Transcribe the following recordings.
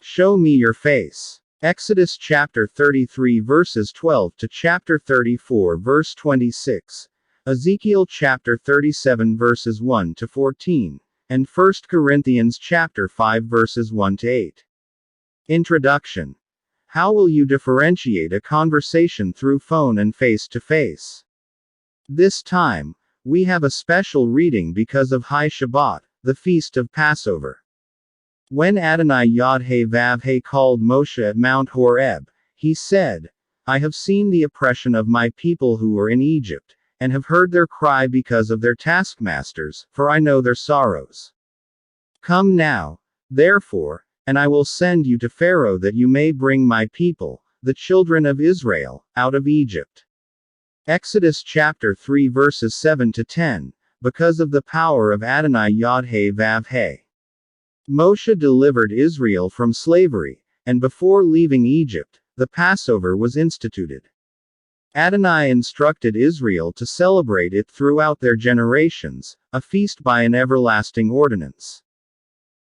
Show me your face. Exodus chapter 33 verses 12 to chapter 34 verse 26. Ezekiel chapter 37 verses 1 to 14. And 1 Corinthians chapter 5 verses 1 to 8. Introduction. How will you differentiate a conversation through phone and face-to-face? This time, we have a special reading because of High Shabbat, the feast of Passover. When Adonai Yod-Heh-Vav-Heh called Moshe at Mount Horeb, he said, I have seen the oppression of my people who are in Egypt, and have heard their cry because of their taskmasters, for I know their sorrows. Come now, therefore, and I will send you to Pharaoh that you may bring my people, the children of Israel, out of Egypt. Exodus chapter 3 verses 7 to 10, because of the power of Adonai Yod-Heh-Vav-Heh. Moshe delivered Israel from slavery, and before leaving Egypt, the Passover was instituted. Adonai instructed Israel to celebrate it throughout their generations, a feast by an everlasting ordinance.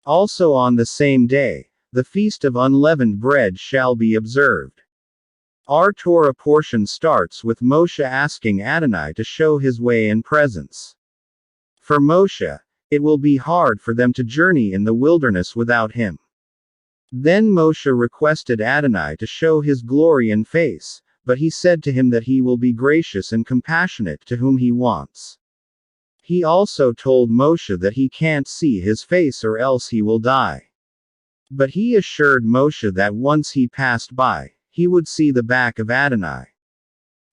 Also on the same day, the feast of unleavened bread shall be observed. Our Torah portion starts with Moshe asking Adonai to show his way and presence. For Moshe, it will be hard for them to journey in the wilderness without him. Then Moshe requested Adonai to show his glory and face, but he said to him that he will be gracious and compassionate to whom he wants. He also told Moshe that he can't see his face or else he will die. But he assured Moshe that once he passed by, he would see the back of Adonai.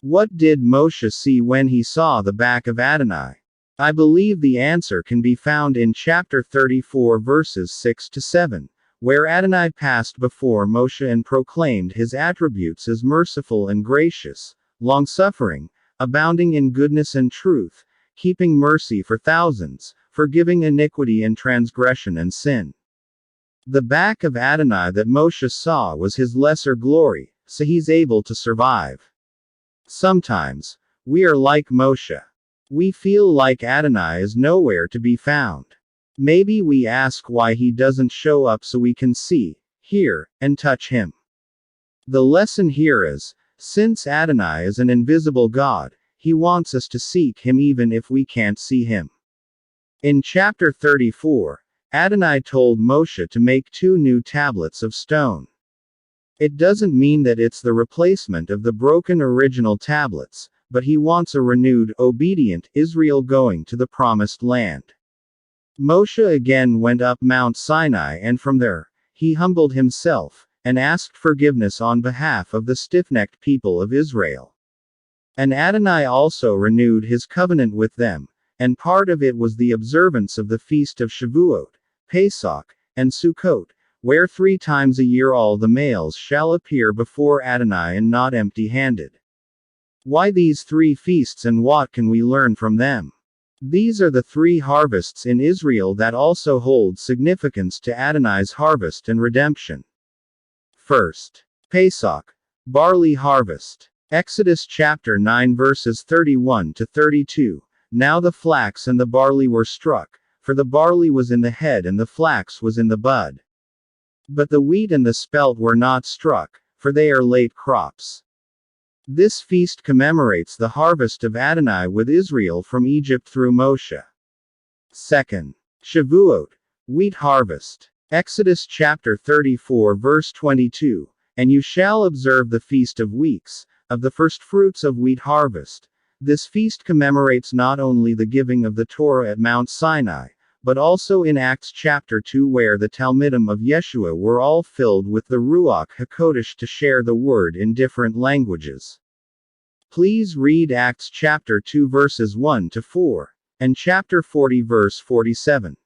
What did Moshe see when he saw the back of Adonai? I believe the answer can be found in chapter 34 verses 6 to 7, where Adonai passed before Moshe and proclaimed his attributes as merciful and gracious, long-suffering, abounding in goodness and truth, keeping mercy for thousands, forgiving iniquity and transgression and sin. The back of Adonai that Moshe saw was his lesser glory, so he's able to survive. Sometimes, we are like Moshe. We feel like Adonai is nowhere to be found. Maybe we ask why he doesn't show up so we can see, hear, and touch him. The lesson here is, since Adonai is an invisible God, he wants us to seek him even if we can't see him. In chapter 34, Adonai told Moshe to make 2 new tablets of stone. It doesn't mean that it's the replacement of the broken original tablets, but he wants a renewed, obedient Israel going to the promised land. Moshe again went up Mount Sinai and from there, he humbled himself, and asked forgiveness on behalf of the stiff-necked people of Israel. And Adonai also renewed his covenant with them, and part of it was the observance of the feast of Shavuot, Pesach, and Sukkot, where 3 times a year all the males shall appear before Adonai and not empty-handed. Why these 3 feasts and what can we learn from them? These are the 3 harvests in Israel that also hold significance to Adonai's harvest and redemption. First, Pesach, barley harvest. Exodus chapter 9 verses 31 to 32. Now the flax and the barley were struck, for the barley was in the head and the flax was in the bud. But the wheat and the spelt were not struck, for they are late crops. This feast commemorates the harvest of Adonai with Israel from Egypt through Moshe. Second, Shavuot, wheat harvest. Exodus chapter 34 verse 22. And you shall observe the feast of weeks, of the firstfruits of wheat harvest. This feast commemorates not only the giving of the Torah at Mount Sinai, but also in Acts chapter 2 where the Talmidim of Yeshua were all filled with the Ruach HaKodesh to share the word in different languages. Please read Acts chapter 2 verses 1 to 4, and chapter 40 verse 47.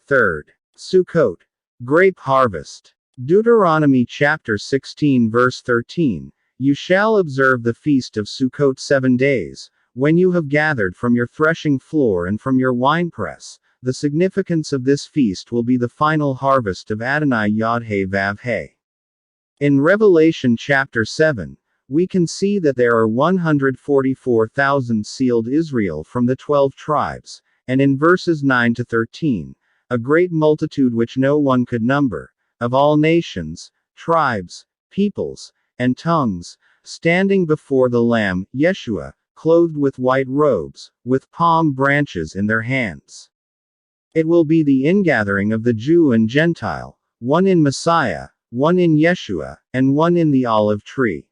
Third, Sukkot, grape harvest. Deuteronomy chapter 16 verse 13. You shall observe the feast of Sukkot 7 days, when you have gathered from your threshing floor and from your winepress. The significance of this feast will be the final harvest of Adonai Yod-Heh-Vav-Heh. In Revelation chapter 7, we can see that there are 144,000 sealed Israel from the 12 tribes, and in verses 9 to 13, a great multitude which no one could number, of all nations, tribes, peoples, and tongues, standing before the Lamb, Yeshua, clothed with white robes, with palm branches in their hands. It will be the ingathering of the Jew and Gentile, one in Messiah, one in Yeshua, and one in the olive tree.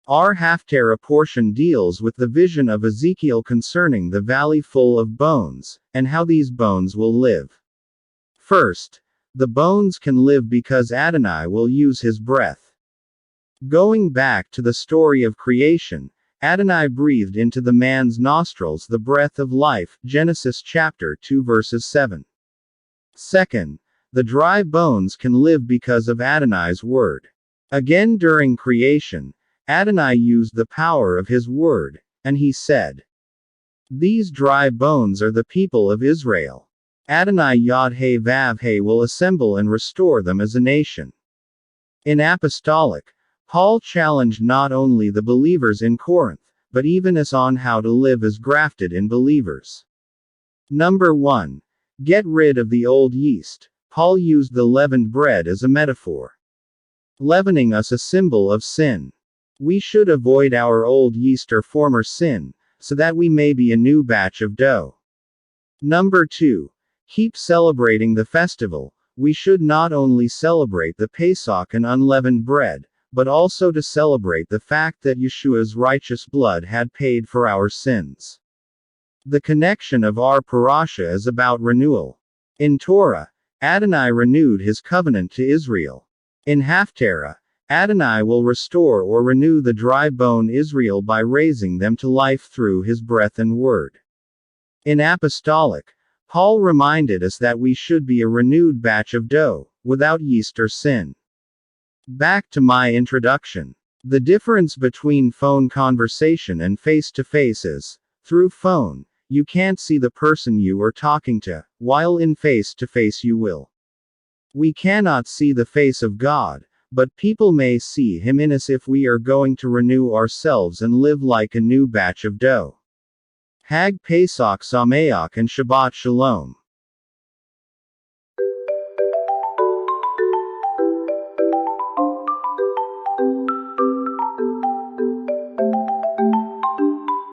Our Haftarah portion deals with the vision of Ezekiel concerning the valley full of bones, and how these bones will live. First, the bones can live because Adonai will use his breath. Going back to the story of creation, Adonai breathed into the man's nostrils the breath of life, Genesis chapter 2 verses 7. Second, the dry bones can live because of Adonai's word. Again during creation, Adonai used the power of his word, and he said, "These dry bones are the people of Israel. Adonai Yod-Heh-Vav-Heh will assemble and restore them as a nation." In apostolic, Paul challenged not only the believers in Corinth, but even us on how to live as grafted in believers. Number 1. Get rid of the old yeast. Paul used the leavened bread as a metaphor. Leavening us a symbol of sin. We should avoid our old yeast or former sin, so that we may be a new batch of dough. Number 2. Keep celebrating the festival. We should not only celebrate the Pesach and unleavened bread, but also to celebrate the fact that Yeshua's righteous blood had paid for our sins. The connection of our parasha is about renewal. In Torah, Adonai renewed his covenant to Israel. In Haftarah, Adonai will restore or renew the dry bone Israel by raising them to life through his breath and word. In apostolic, Paul reminded us that we should be a renewed batch of dough, without yeast or sin. Back to my introduction. The difference between phone conversation and face-to-face is, through phone, you can't see the person you are talking to, while in face-to-face you will. We cannot see the face of God, but people may see him in us if we are going to renew ourselves and live like a new batch of dough. Hag Pesach Sameach and Shabbat Shalom.